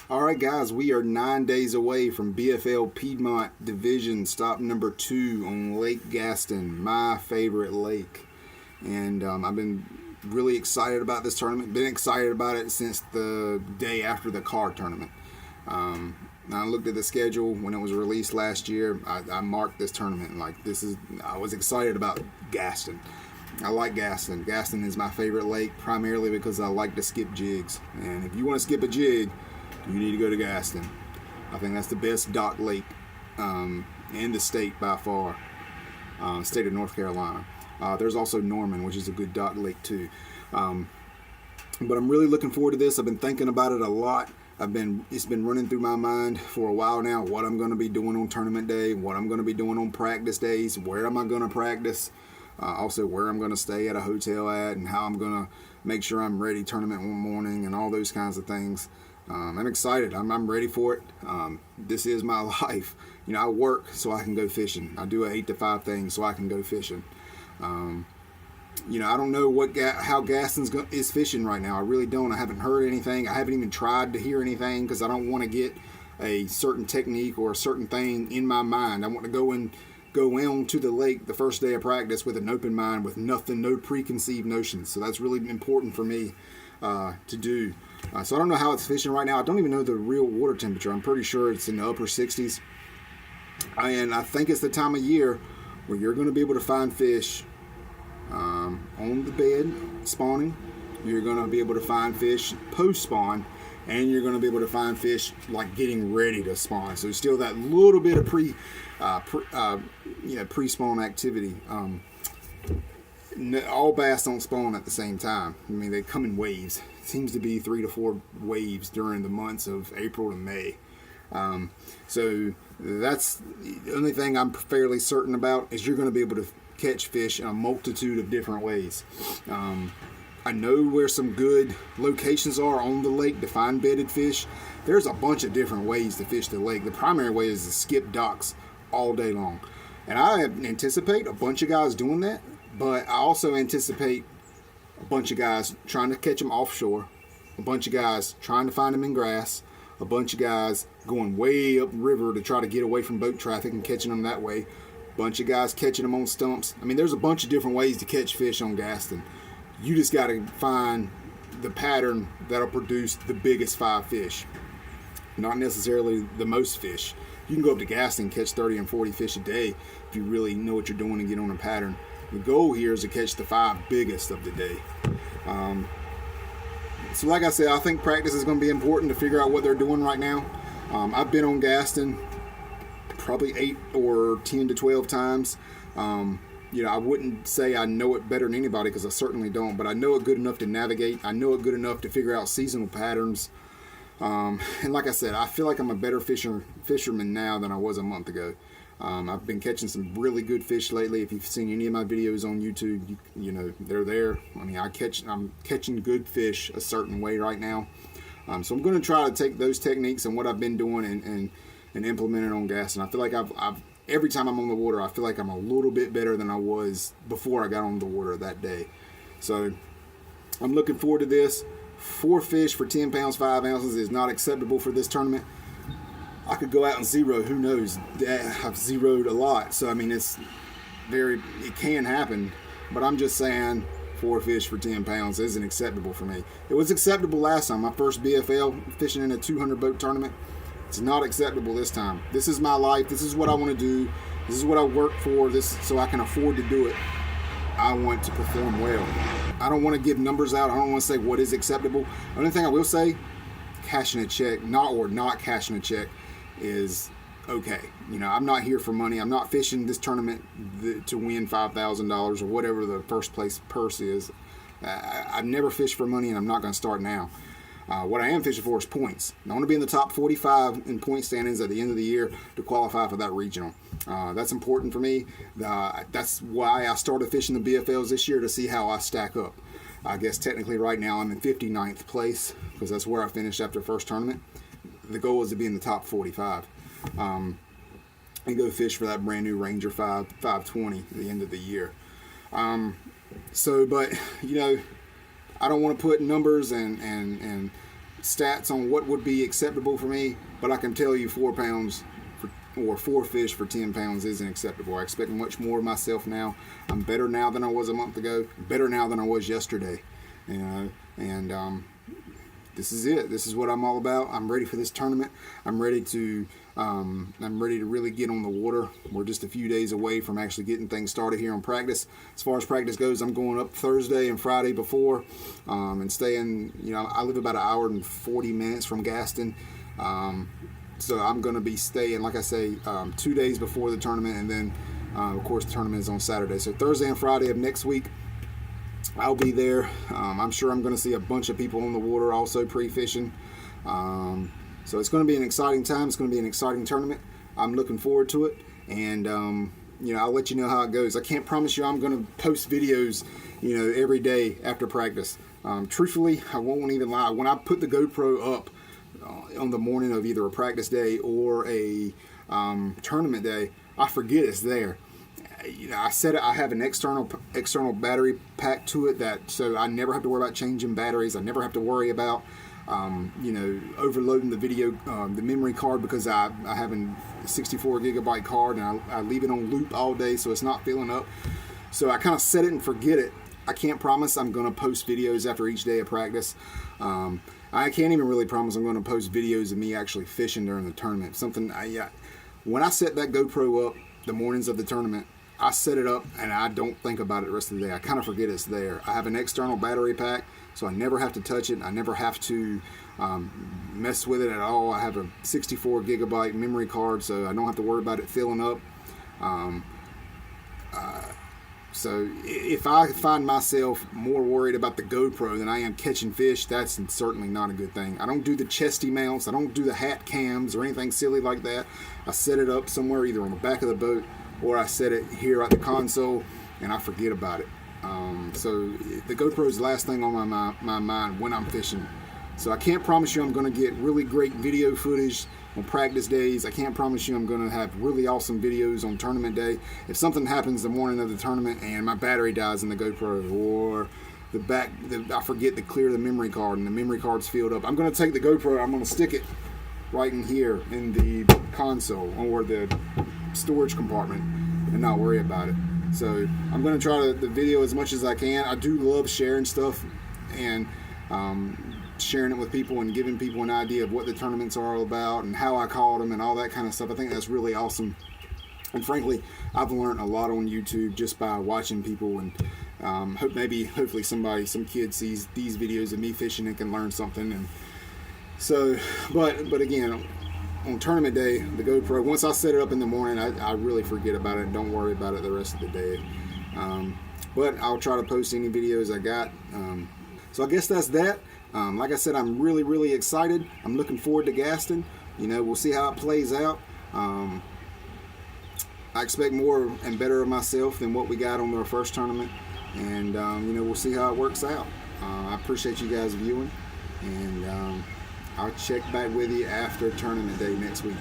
All right, guys, we are 9 days away from BFL Piedmont Division stop number 2 on Lake Gaston, my favorite lake. And I've been really excited about this tournament. Been excited about it since the day after the car tournament. I looked at the schedule when it was released last year. I marked this tournament like I was excited about Gaston. I like Gaston. Gaston is my favorite lake primarily because I like to skip jigs. And if you want to skip a jig, you need to go to Gaston. I think that's the best dock lake in the state by far, state of North Carolina. There's also Norman, which is a good dock lake too. But I'm really looking forward to this. I've been thinking about it a lot. It's been running through my mind for a while now, what I'm going to be doing on tournament day, what I'm going to be doing on practice days, where am I going to practice, also where I'm going to stay at a hotel at, and how I'm going to make sure I'm ready tournament one morning, and all those kinds of things. I'm excited. I'm ready for it. This is my life. I work so I can go fishing. I do a 8 to 5 thing so I can go fishing. I don't know how Gaston's is fishing right now. I really don't. I haven't heard anything. I haven't even tried to hear anything because I don't want to get a certain technique or a certain thing in my mind. I want to go in to the lake the first day of practice with an open mind, with nothing, no preconceived notions. So that's really important for me to do. So I don't know how it's fishing right now. I don't even know the real water temperature. I'm pretty sure it's in the upper 60s. And I think it's the time of year where you're going to be able to find fish on the bed spawning. You're going to be able to find fish post-spawn. And you're going to be able to find fish like getting ready to spawn. So still that little bit of pre-spawn activity. All bass don't spawn at the same time. I mean, they come in waves. It seems to be 3 to 4 waves during the months of April to May. So that's the only thing I'm fairly certain about is you're going to be able to catch fish in a multitude of different ways. I know where some good locations are on the lake to find bedded fish. There's a bunch of different ways to fish the lake. The primary way is to skip docks all day long. And I anticipate a bunch of guys doing that. But I also anticipate a bunch of guys trying to catch them offshore, a bunch of guys trying to find them in grass, a bunch of guys going way upriver to try to get away from boat traffic and catching them that way, a bunch of guys catching them on stumps. I mean, there's a bunch of different ways to catch fish on Gaston. You just got to find the pattern that'll produce the biggest 5 fish, not necessarily the most fish. You can go up to Gaston and catch 30 and 40 fish a day if you really know what you're doing and get on a pattern. The goal here is to catch the 5 biggest of the day. So like I said, I think practice is going to be important to figure out what they're doing right now. I've been on Gaston probably 8 or 10 to 12 times. I wouldn't say I know it better than anybody because I certainly don't, but I know it good enough to navigate. I know it good enough to figure out seasonal patterns. And like I said, I feel like I'm a better fisherman now than I was a month ago. I've been catching some really good fish lately. If you've seen any of my videos on YouTube, you know they're there. I mean, I'm catching good fish a certain way right now. So I'm going to try to take those techniques and what I've been doing and implement it on Gaston. I feel like I've every time I'm on the water, I feel like I'm a little bit better than I was before I got on the water that day. So I'm looking forward to this. 4 fish for 10 pounds, 5 ounces is not acceptable for this tournament. I could go out and zero. Who knows? I've zeroed a lot. So, I mean, it can happen. But I'm just saying 4 fish for 10 pounds isn't acceptable for me. It was acceptable last time. My first BFL, fishing in a 200 boat tournament. It's not acceptable this time. This is my life. This is what I want to do. This is what I work for. So I can afford to do it. I want to perform well. I don't want to give numbers out. I don't want to say what is acceptable. The only thing I will say, cashing a check, not cashing a check, is okay. I'm not here for money. I'm not fishing this tournament to win $5,000 or whatever the first place purse is. I've never fished for money, and I'm not going to start now. What I am fishing for is points. I want to be in the top 45 in point standings at the end of the year to qualify for that regional. That's important for me. That's why I started fishing the BFLs this year, to see how I stack up. I guess technically right now I'm in 59th place because that's where I finished after the first tournament. The goal is to be in the top 45 and go fish for that brand new Ranger 520 at the end of the year. But I don't want to put numbers and stats on what would be acceptable for me, but I can tell you 4 pounds or 4 fish for 10 pounds isn't acceptable. I expect much more of myself now. I'm better now than I was a month ago, better now than I was yesterday, you know, and this is it. This is what I'm all about. I'm ready for this tournament. I'm ready to really get on the water. We're just a few days away from actually getting things started here on practice. As far as practice goes, I'm going up Thursday and Friday before, and staying, you know, I live about 1 hour and 40 minutes from Gaston. So I'm going to be staying, like I say, 2 days before the tournament, and then, of course, the tournament is on Saturday. So Thursday and Friday of next week, I'll be there. I'm sure I'm going to see a bunch of people on the water also pre-fishing. So it's going to be an exciting time. It's going to be an exciting tournament. I'm looking forward to it, and you know, I'll let you know how it goes. I can't promise you I'm going to post videos, you know, every day after practice. Truthfully, I won't even lie. When I put the GoPro up on the morning of either a practice day or a tournament day, I forget it's there. You know, I have an external battery pack to it, that so I never have to worry about changing batteries. I never have to worry about you know, overloading the video, the memory card, because I have a 64 gigabyte card, and I leave it on loop all day, so it's not filling up. So I kind of set it and forget it. I can't promise I'm going to post videos after each day of practice. I can't even really promise I'm going to post videos of me actually fishing during the tournament. When I set that GoPro up the mornings of the tournament, I set it up and I don't think about it the rest of the day. I kind of forget it's there. I have an external battery pack, so I never have to touch it. I never have to mess with it at all. I have a 64 gigabyte memory card, so I don't have to worry about it filling up. So if I find myself more worried about the GoPro than I am catching fish, that's certainly not a good thing. I don't do the chesty mounts. I don't do the hat cams or anything silly like that. I set it up somewhere either on the back of the boat, or I set it here at the console and I forget about it. So the GoPro is the last thing on my mind when I'm fishing. So I can't promise you I'm going to get really great video footage on practice days. I can't promise you I'm going to have really awesome videos on tournament day. If something happens the morning of the tournament and my battery dies in the GoPro, or I forget to clear the memory card and the memory card's filled up, I'm going to take the GoPro, I'm going to stick it right in here in the console or the storage compartment and not worry about it. So I'm going to try the video as much as I can. I do love sharing stuff and sharing it with people and giving people an idea of what the tournaments are all about and how I caught them and all that kind of stuff. I think that's really awesome. And frankly, I've learned a lot on YouTube just by watching people, and hopefully some kid sees these videos of me fishing and can learn something. And so, but again, on tournament day, the GoPro, once I set it up in the morning, I really forget about it. Don't worry about it the rest of the day. But I'll try to post any videos I got. So I guess that's that. Like I said, I'm really, really excited. I'm looking forward to Gaston. You know, we'll see how it plays out. I expect more and better of myself than what we got on our first tournament. And, you know, we'll see how it works out. I appreciate you guys viewing. And I'll check back with you after tournament day next week.